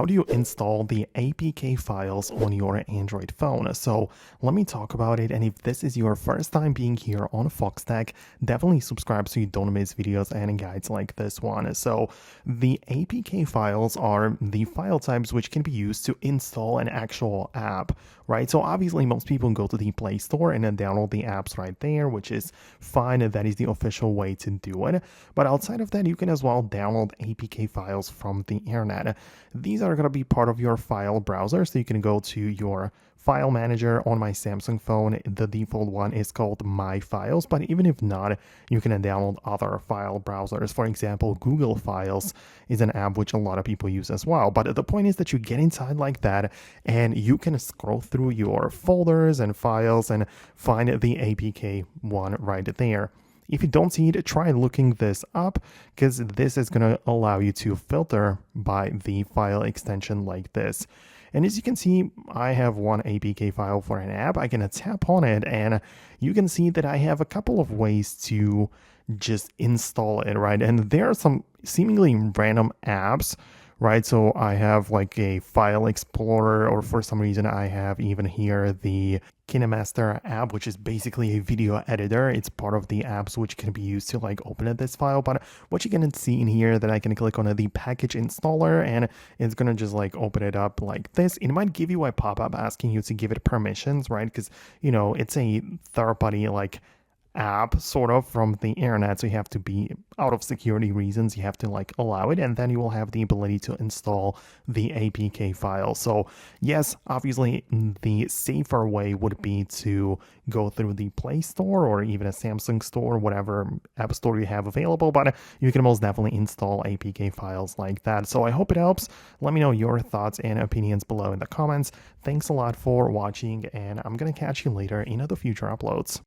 how do you install the APK files on your Android phone? So let me talk about it. And if this is your first time being here on Foxtecc, definitely subscribe so you don't miss videos and guides like this one. So the APK files are the file types which can be used to install an actual app, right? So obviously most people go to the Play Store and then download the apps right there, which is fine. That is the official way to do it. But outside of that, you can as well download APK files from the internet. These are going to be part of your file browser, so you can go to your file manager. On my Samsung phone, the default one is called My Files, but even if not, you can download other file browsers. For example, Google Files is an app which a lot of people use as well. But the point is that you get inside like that and you can scroll through your folders and files and find the APK one right there. If you don't see it, try looking this up, because this is going to allow you to filter by the file extension like this. And as you can see, I have one APK file for an app. I can tap on it and you can see that I have a couple of ways to just install it, right? And there are some seemingly random apps, right? So I have like a file explorer, or for some reason I have even here the KineMaster app, which is basically a video editor. It's part of the apps which can be used to like open this file. But what you can see in here, that I can click on the package installer and it's gonna just like open it up like this. It might give you a pop-up asking you to give it permissions, right? Because you know it's a third-party like app sort of from the internet, so you have to be, out of security reasons, you have to like allow it, and then you will have the ability to install the APK file. So yes, obviously the safer way would be to go through the Play Store or even a Samsung store, whatever app store you have available, but you can most definitely install APK files like that. So I hope it helps. Let me know your thoughts and opinions below in the comments. Thanks a lot for watching, and I'm gonna catch you later in other future uploads.